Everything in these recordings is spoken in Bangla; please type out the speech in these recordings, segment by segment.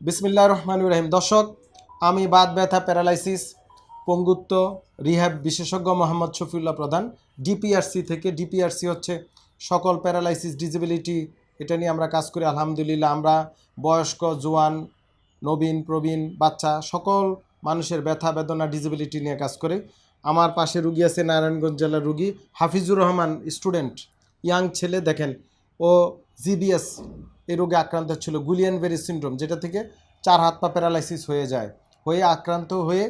বিসমিল্লাহির রহমানির রহিম। দর্শক, আমি বাত ব্যথা প্যারালাইসিস পঙ্গুত্ব রিহ্যাব বিশেষজ্ঞ মোহাম্মদ শফিউল্লাহ প্রধান, ডিপিআরসি থেকে। ডিপিআরসি হচ্ছে সকল প্যারালাইসিস ডিসেবিলিটি, এটা নিয়ে আমরা কাজ করি আলহামদুলিল্লাহ। আমরা বয়স্ক, জোয়ান, নবীন, প্রবীণ, বাচ্চা সকল মানুষের ব্যথা বেদনা ডিসেবিলিটি নিয়ে কাজ করে। আমার পাশে রুগী আছে, নারায়ণগঞ্জ জেলার রুগী হাফিজুর রহমান, স্টুডেন্ট, ইয়াং ছেলে। দেখেন, ও জিবিএস এই রোগে আক্রান্ত ছিল, গুলিয়ান বেরি সিনড্রোম, যেটা থেকে 4 হাত পা প্যারালাইসিস হয়ে যায়। হয়ে আক্রান্ত হয়ে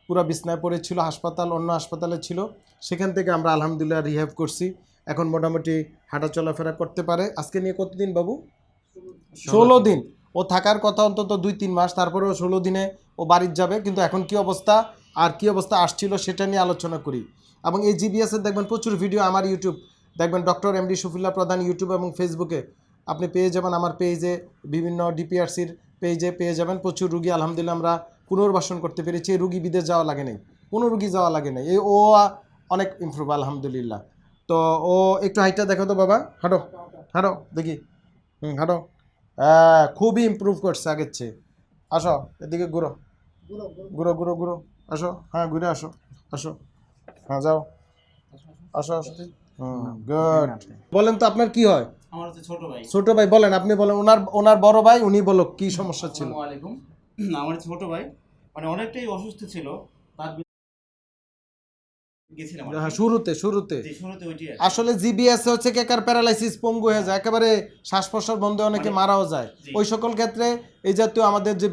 পুরো বিছনায় পড়েছিল, হাসপাতাল অন্য হাসপাতালে ছিল। সেখান থেকে আমরা আলহামদুলিল্লাহ রিহ্যাব করছি, এখন মোটামুটি হাঁটা চলাফেরা করতে পারে। আজকে নিয়ে কতদিন বাবু? 16 দিন। ও থাকার কথা অন্তত 2-3 মাস, তারপরেও 16 দিনে ও বাড়ির যাবে। কিন্তু এখন কি অবস্থা আর কি অবস্থা আসছিল সেটা নিয়ে আলোচনা করি। এবং এই জিবিএসের দেখবেন প্রচুর ভিডিও আমার ইউটিউব দেখবেন, ডক্টর এমডি শফিউল্লাহ প্রধান ইউটিউব এবং ফেসবুকে আপনি পেয়ে যাবেন। আমার পেজে বিভিন্ন ডিপিআরসির পেজে পেয়ে যাবেন। প্রচুর রুগী আলহামদুলিল্লাহ আমরা পুনর্বাসন করতে পেরেছি। এই রুগী বিদেশ যাওয়া লাগে নাই, কোনো রুগী যাওয়া লাগে নাই। এই ও অনেক ইমপ্রুভ আলহামদুলিল্লাহ। তো ও একটু হাইটটা দেখো তো বাবা, হাঁটো হাঁটো দেখি, হাঁটো। হ্যাঁ, খুবই ইমপ্রুভ করছে আগের চেয়ে। আসো এদিকে, ঘুরো ঘুরো ঘুরো ঘুরো, আসো, হ্যাঁ ঘুরে আসো, আসো, হ্যাঁ যাও, আসো আসো। গুড। বলেন তো আপনার কি হয়? আমার হচ্ছে ছোট ভাই। ছোট ভাই বলেন, আপনি বলেন। ওনার বড় ভাই, উনি বলো কি সমস্যা ছিল। আসসালামু আলাইকুম। আমার ছোট ভাই মানে অনেকটাই অসুস্থ ছিল, তার গেছিলাম আর হ্যাঁ, কি। শুরুতে শুরুতে ওইটি আর কি। আসলে জিবিএস হচ্ছে কেকার প্যারালাইসিস, পঙ্গু হয়ে যায়, একেবারে শ্বাস প্রশ্বাস বন্ধ, অনেকে মারাও যায়। জি। ওই সকল ক্ষেত্রে এই জাতীয় আমাদের যে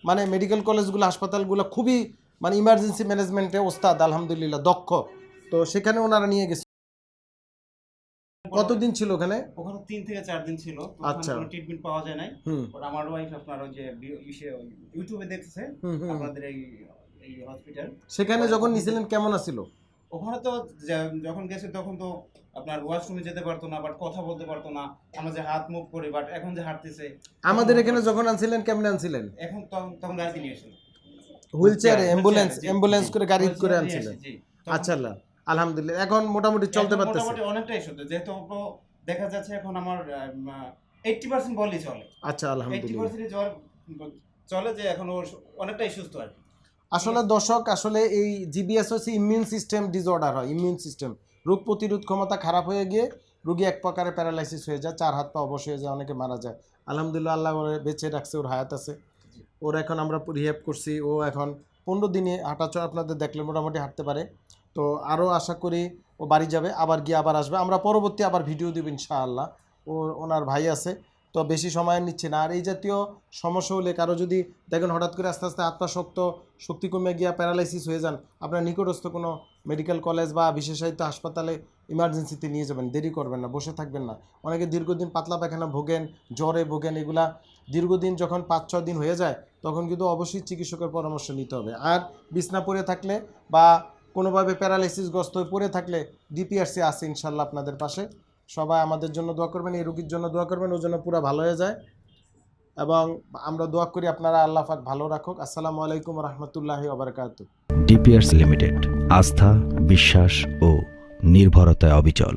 মানে মেডিকেল কলেজগুলো, হাসপাতালগুলো খুবই মানে ইমার্জেন্সি ম্যানেজমেন্টে ওস্তাদ আলহামদুলিল্লাহ, দক্ষ। তো সেখানে ওনারা নিয়ে গেছে। কতদিন ছিল ওখানে? ওখানে 3 থেকে 4 দিন ছিল, তো আচ্ছা। ওখানে কোনো ট্রিটমেন্ট পাওয়া যায় নাই। হুম ওর আমার ওয়াইফ আপনার ওই যে ইউটিউবে দেখতেছে আপনাদের এই এই হসপিটাল। সেখানে যখন নিছিলেন কেমন আছিল? ওখানে তো যখন গেছে তখন তো আপনার ওয়াশরুমে যেতে পারতো না, বাট কথা বলতে পারতো না। আমরা যে হাত মুভ করি, বাট এখন যে হাঁটতেছে। আমাদের এখানে যখন আনছিলেন কেমনে আনছিলেন? এখন তখন গাড়ি নিয়ে এসেছিল, হুইল চেয়ারে, জি, অ্যাম্বুলেন্স করে গাড়ি হুইল করে চেয়ারে নিয়ে আনছিলেন? এসে, জি। আচ্ছা আল্লাহ আলহামদুলিল্লাহ, এখন মোটামুটি চলতে এখন পারতেছে। মোটামুটি অনেকটাই সুস্থ, যেহেতু দেখা যাচ্ছে এখন আমার 80% বললেই চলে। আচ্ছা আলহামদুলিল্লাহ। 80% চলে যে এখন ওর অনেকটাই সুস্থ আর কি। আসলে দর্শক, আসলে এই জিবিএস হচ্ছে ইমিউন সিস্টেম ডিসঅর্ডার হয়। ইমিউন সিস্টেম, রোগ প্রতিরোধ ক্ষমতা খারাপ হয়ে গিয়ে রোগী এক প্রকারে প্যারালাইসিস হয়ে যায়, 4 হাত পা অবশ হয়ে যায়, অনেকে মারা যায়। আলহামদুলিল্লাহ আল্লাহ ওরে বেঁচে রাখছে, ওর হায়াত আছে। ওর এখন আমরা রিহ্যাব করছি। ও এখন 15 দিনে হাঁটাচলা আপনাদের দেখলে মোটামুটি হাঁটতে পারে। তো আরও আশা করি ও বাড়ি যাবে, আবার গিয়ে আবার আসবে। আমরা পরবর্তী আবার ভিডিও দেব ইনশাআল্লাহ। ওনার ভাই আছে, তো বেশি সময় নিচ্ছে না। আর এই জাতীয় সমস্যা হলে কারো যদি দেখেন হঠাৎ করে আস্তে আস্তে আত্মা শক্তি কমে গিয়া প্যারালাইসিস হয়ে যান, আপনার নিকটস্থ কোনো মেডিকেল কলেজ বা বিশেষায়িত হাসপাতালে ইমার্জেন্সিতে নিয়ে যাবেন, দেরি করবেন না, বসে থাকবেন না। অনেকে দীর্ঘদিন পাতলা পায়খানা ভোগেন, জ্বরে ভোগেন, এগুলা দীর্ঘদিন যখন 5-6 দিন হয়ে যায় তখন কিন্তু অবশ্যই চিকিৎসকের পরামর্শ নিতে হবে। আর বিছনা পড়ে থাকলে বা কোনোভাবে প্যারালাইসিসগ্রস্ত হয়ে পড়ে থাকলে ডিপিআরসি আছে ইনশাল্লাহ আপনাদের পাশে। সবাই আমাদের জন্য দোয়া করবেন, এই রোগীর জন্য দোয়া করবেন, ওর জন্য পুরো ভালো হয়ে যায়। এবং আমরা দোয়া করি আপনারা আল্লাহ পাক ভালো রাখুক। আসসালামু আলাইকুম রহমতুল্লাহি ওয়া বারাকাতুহু। ডিপিআরস লিমিটেড, আস্থা, বিশ্বাস ও নির্ভরতায় অবিচল।